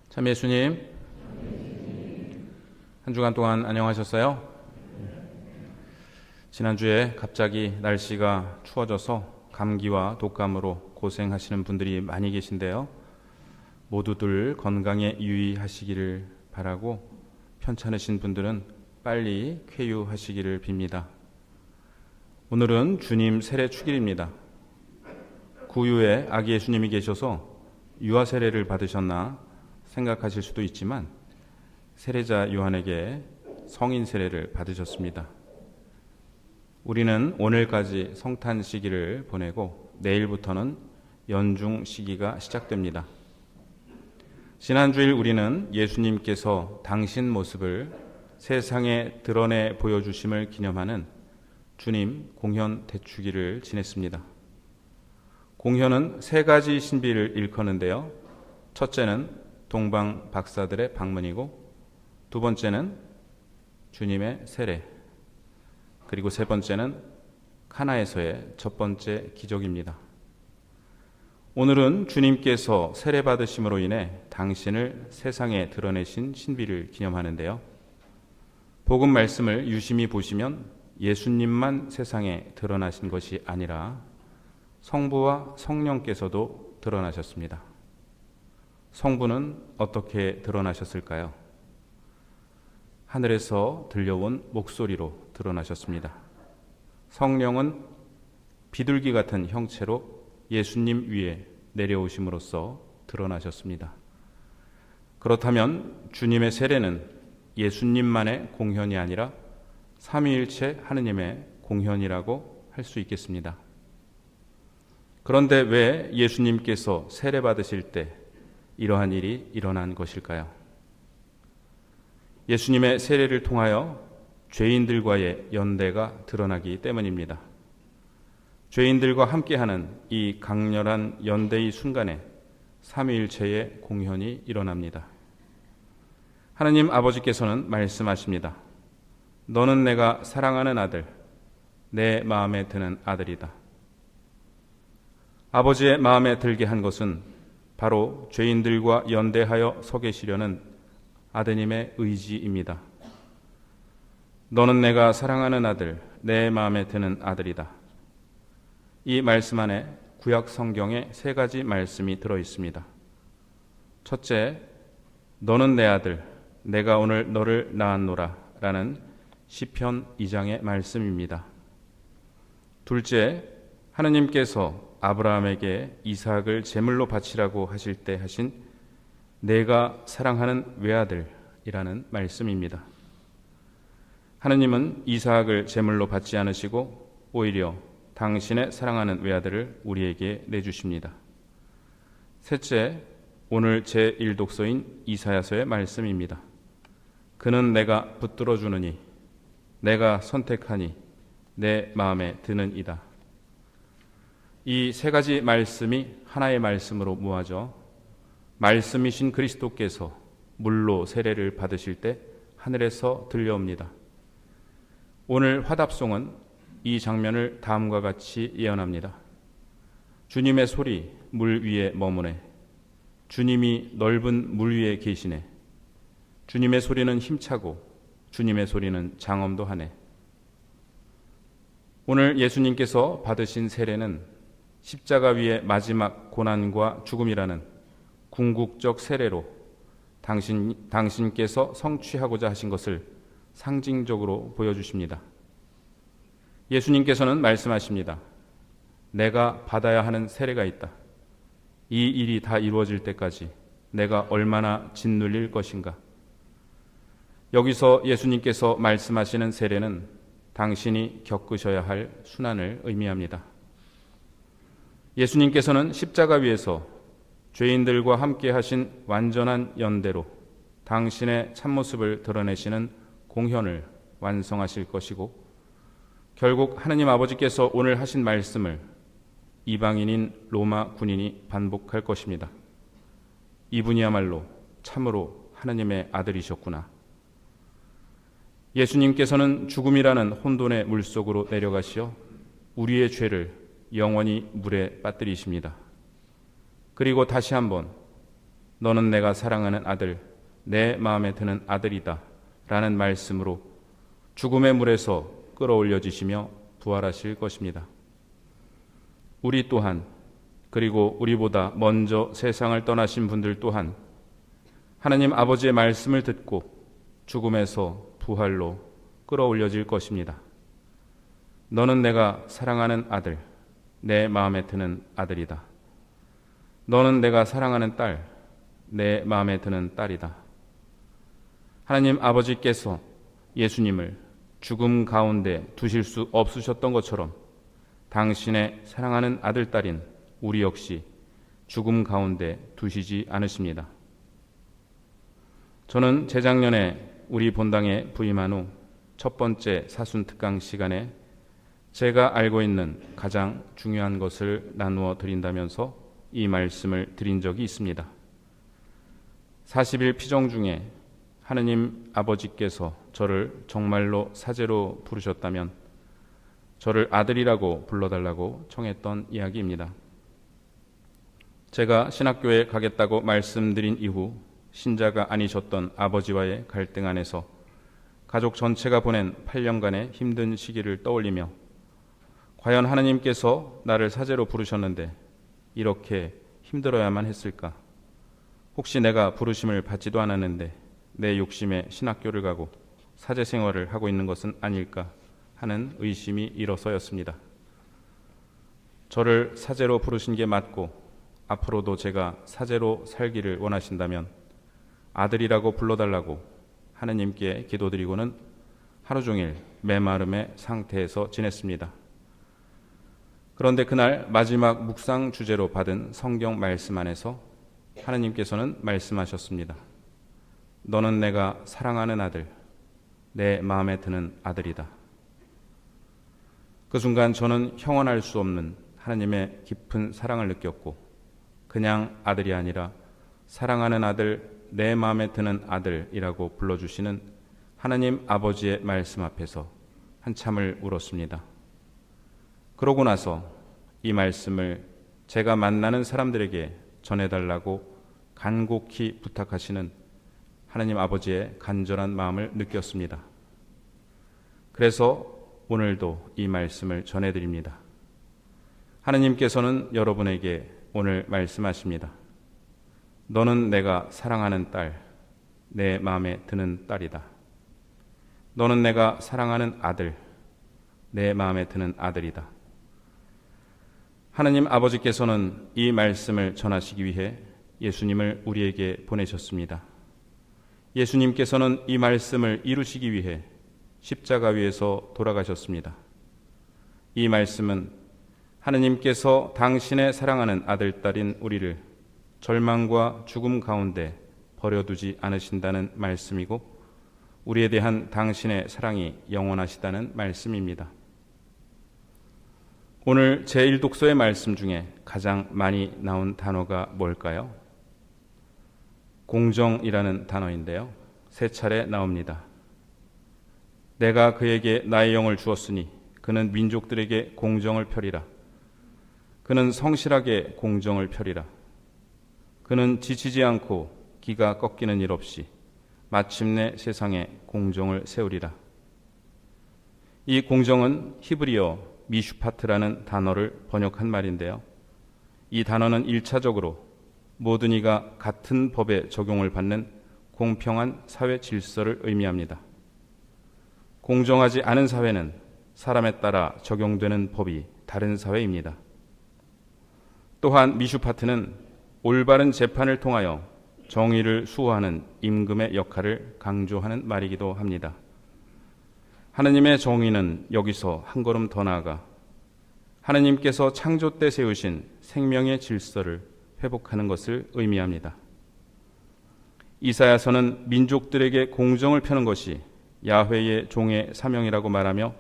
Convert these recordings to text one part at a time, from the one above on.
참 예수님, 한 주간 동안 안녕하셨어요? 지난주에 갑자기 날씨가 추워져서 감기와 독감으로 고생하시는 분들이 많이 계신데요. 모두들 건강에 유의하시기를 바라고 편찮으신 분들은 빨리 쾌유하시기를 빕니다. 오늘은 주님 세례 축일입니다. 구유에 아기 예수님이 계셔서 유아 세례를 받으셨나 생각하실 수도 있지만 세례자 요한에게 성인 세례를 받으셨습니다. 우리는 오늘까지 성탄 시기를 보내고 내일부터는 연중 시기가 시작됩니다. 지난 주일 우리는 예수님께서 당신 모습을 세상에 드러내 보여주심을 기념하는 주님 공현 대축일을 지냈습니다. 공현은 세 가지 신비를 일컫는데요. 첫째는 동방 박사들의 방문이고, 두 번째는 주님의 세례, 그리고 세 번째는 카나에서의 첫 번째 기적입니다. 오늘은 주님께서 세례 받으심으로 인해 당신을 세상에 드러내신 신비를 기념하는데요. 복음 말씀을 유심히 보시면 예수님만 세상에 드러나신 것이 아니라 성부와 성령께서도 드러나셨습니다. 성부는 어떻게 드러나셨을까요? 하늘에서 들려온 목소리로 드러나셨습니다. 성령은 비둘기 같은 형체로 예수님 위에 내려오심으로써 드러나셨습니다. 그렇다면 주님의 세례는 예수님만의 공현이 아니라 삼위일체 하느님의 공현이라고 할 수 있겠습니다. 그런데 왜 예수님께서 세례 받으실 때 이러한 일이 일어난 것일까요? 예수님의 세례를 통하여 죄인들과의 연대가 드러나기 때문입니다. 죄인들과 함께하는 이 강렬한 연대의 순간에 삼위일체의 공현이 일어납니다. 하나님 아버지께서는 말씀하십니다. 너는 내가 사랑하는 아들, 내 마음에 드는 아들이다. 아버지의 마음에 들게 한 것은 바로 죄인들과 연대하여 서 계시려는 아드님의 의지입니다. 너는 내가 사랑하는 아들, 내 마음에 드는 아들이다. 이 말씀 안에 구약 성경에 세 가지 말씀이 들어 있습니다. 첫째, 너는 내 아들, 내가 오늘 너를 낳았노라 라는 시편 2장의 말씀입니다. 둘째, 하느님께서 아브라함에게 이삭을 제물로 바치라고 하실 때 하신 내가 사랑하는 외아들이라는 말씀입니다. 하느님은 이삭을 제물로 받지 않으시고 오히려 당신의 사랑하는 외아들을 우리에게 내주십니다. 셋째, 오늘 제1독서인 이사야서의 말씀입니다. 그는 내가 붙들어 주느니 내가 선택하니 내 마음에 드는 이다. 이 세 가지 말씀이 하나의 말씀으로 모아져 말씀이신 그리스도께서 물로 세례를 받으실 때 하늘에서 들려옵니다. 오늘 화답송은 이 장면을 다음과 같이 예언합니다. 주님의 소리 물 위에 머무네. 주님이 넓은 물 위에 계시네. 주님의 소리는 힘차고 주님의 소리는 장엄도 하네. 오늘 예수님께서 받으신 세례는 십자가 위의 마지막 고난과 죽음이라는 궁극적 세례로 당신께서 성취하고자 하신 것을 상징적으로 보여주십니다. 예수님께서는 말씀하십니다. 내가 받아야 하는 세례가 있다. 이 일이 다 이루어질 때까지 내가 얼마나 짓눌릴 것인가. 여기서 예수님께서 말씀하시는 세례는 당신이 겪으셔야 할 순환을 의미합니다. 예수님께서는 십자가 위에서 죄인들과 함께 하신 완전한 연대로 당신의 참모습을 드러내시는 공현을 완성하실 것이고, 결국 하느님 아버지께서 오늘 하신 말씀을 이방인인 로마 군인이 반복할 것입니다. 이분이야말로 참으로 하느님의 아들이셨구나. 예수님께서는 죽음이라는 혼돈의 물속으로 내려가시어 우리의 죄를 영원히 물에 빠뜨리십니다. 그리고 다시 한번 너는 내가 사랑하는 아들, 내 마음에 드는 아들이다 라는 말씀으로 죽음의 물에서 끌어올려지시며 부활하실 것입니다. 우리 또한, 그리고 우리보다 먼저 세상을 떠나신 분들 또한 하나님 아버지의 말씀을 듣고 죽음에서 부활로 끌어올려질 것입니다. 너는 내가 사랑하는 아들, 내 마음에 드는 아들이다. 너는 내가 사랑하는 딸, 내 마음에 드는 딸이다. 하나님 아버지께서 예수님을 죽음 가운데 두실 수 없으셨던 것처럼 당신의 사랑하는 아들, 딸인 우리 역시 죽음 가운데 두시지 않으십니다. 저는 재작년에 우리 본당에 부임한 후 첫 번째 사순특강 시간에 제가 알고 있는 가장 중요한 것을 나누어 드린다면서 이 말씀을 드린 적이 있습니다. 40일 피정 중에 하느님 아버지께서 저를 정말로 사제로 부르셨다면 저를 아들이라고 불러달라고 청했던 이야기입니다. 제가 신학교에 가겠다고 말씀드린 이후 신자가 아니셨던 아버지와의 갈등 안에서 가족 전체가 보낸 8년간의 힘든 시기를 떠올리며 과연 하나님께서 나를 사제로 부르셨는데 이렇게 힘들어야만 했을까? 혹시 내가 부르심을 받지도 않았는데 내 욕심에 신학교를 가고 사제 생활을 하고 있는 것은 아닐까 하는 의심이 일어서였습니다. 저를 사제로 부르신 게 맞고 앞으로도 제가 사제로 살기를 원하신다면 아들이라고 불러달라고 하느님께 기도드리고는 하루 종일 메마름의 상태에서 지냈습니다. 그런데 그날 마지막 묵상 주제로 받은 성경 말씀 안에서 하느님께서는 말씀하셨습니다. 너는 내가 사랑하는 아들, 내 마음에 드는 아들이다. 그 순간 저는 형언할 수 없는 하나님의 깊은 사랑을 느꼈고 그냥 아들이 아니라 사랑하는 아들, 내 마음에 드는 아들이라고 불러주시는 하나님 아버지의 말씀 앞에서 한참을 울었습니다. 그러고 나서 이 말씀을 제가 만나는 사람들에게 전해달라고 간곡히 부탁하시는 하나님 아버지의 간절한 마음을 느꼈습니다. 그래서 오늘도 이 말씀을 전해드립니다. 하나님께서는 여러분에게 오늘 말씀하십니다. 너는 내가 사랑하는 딸, 내 마음에 드는 딸이다. 너는 내가 사랑하는 아들, 내 마음에 드는 아들이다. 하나님 아버지께서는 이 말씀을 전하시기 위해 예수님을 우리에게 보내셨습니다. 예수님께서는 이 말씀을 이루시기 위해 십자가 위에서 돌아가셨습니다. 이 말씀은 하느님께서 당신의 사랑하는 아들, 딸인 우리를 절망과 죽음 가운데 버려두지 않으신다는 말씀이고 우리에 대한 당신의 사랑이 영원하시다는 말씀입니다. 오늘 제1독서의 말씀 중에 가장 많이 나온 단어가 뭘까요? 공정이라는 단어인데요. 3차례 나옵니다. 내가 그에게 나의 영을 주었으니 그는 민족들에게 공정을 펴리라. 그는 성실하게 공정을 펴리라. 그는 지치지 않고 기가 꺾이는 일 없이 마침내 세상에 공정을 세우리라. 이 공정은 히브리어 미슈파트라는 단어를 번역한 말인데요. 이 단어는 1차적으로 모든 이가 같은 법에 적용을 받는 공평한 사회 질서를 의미합니다. 공정하지 않은 사회는 사람에 따라 적용되는 법이 다른 사회입니다. 또한 미슈파트는 올바른 재판을 통하여 정의를 수호하는 임금의 역할을 강조하는 말이기도 합니다. 하느님의 정의는 여기서 한 걸음 더 나아가 하느님께서 창조 때 세우신 생명의 질서를 회복하는 것을 의미합니다. 이사야서는 민족들에게 공정을 펴는 것이 야훼의 종의 사명이라고 말하며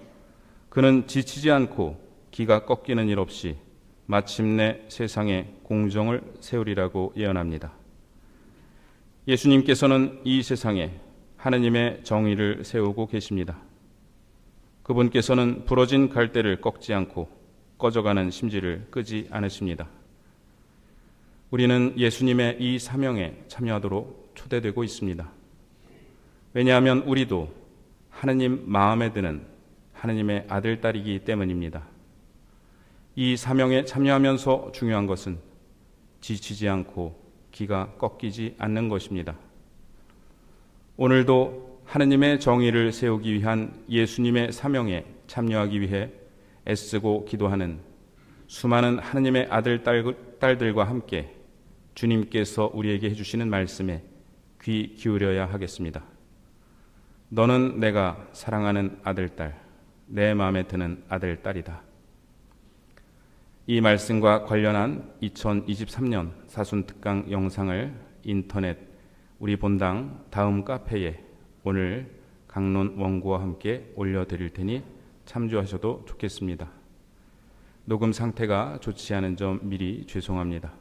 그는 지치지 않고 기가 꺾이는 일 없이 마침내 세상에 공정을 세우리라고 예언합니다. 예수님께서는 이 세상에 하느님의 정의를 세우고 계십니다. 그분께서는 부러진 갈대를 꺾지 않고 꺼져가는 심지를 끄지 않으십니다. 우리는 예수님의 이 사명에 참여하도록 초대되고 있습니다. 왜냐하면 우리도 하느님 마음에 드는 하느님의 아들, 딸이기 때문입니다. 이 사명에 참여하면서 중요한 것은 지치지 않고 기가 꺾이지 않는 것입니다. 오늘도 하느님의 정의를 세우기 위한 예수님의 사명에 참여하기 위해 애쓰고 기도하는 수많은 하느님의 아들, 딸들과 함께 주님께서 우리에게 해주시는 말씀에 귀 기울여야 하겠습니다. 너는 내가 사랑하는 아들, 딸, 내 마음에 드는 아들, 딸이다. 이 말씀과 관련한 2023년 사순특강 영상을 인터넷 우리 본당 다음 카페에 오늘 강론 원고와 함께 올려드릴 테니 참조하셔도 좋겠습니다. 녹음 상태가 좋지 않은 점 미리 죄송합니다.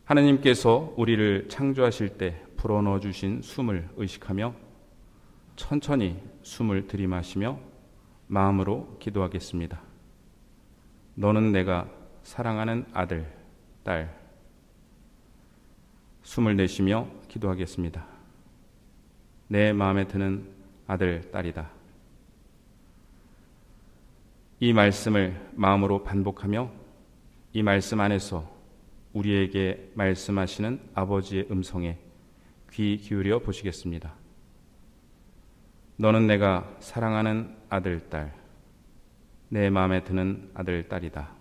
하느님께서 우리를 창조하실 때 불어넣어 주신 숨을 의식하며 천천히 숨을 들이마시며 마음으로 기도하겠습니다. 너는 내가 사랑하는 아들, 딸. 숨을 내쉬며 기도하겠습니다. 내 마음에 드는 아들, 딸이다. 이 말씀을 마음으로 반복하며 이 말씀 안에서 우리에게 말씀하시는 아버지의 음성에 귀 기울여 보시겠습니다. 너는 내가 사랑하는 아들, 딸, 내 마음에 드는 아들, 딸이다.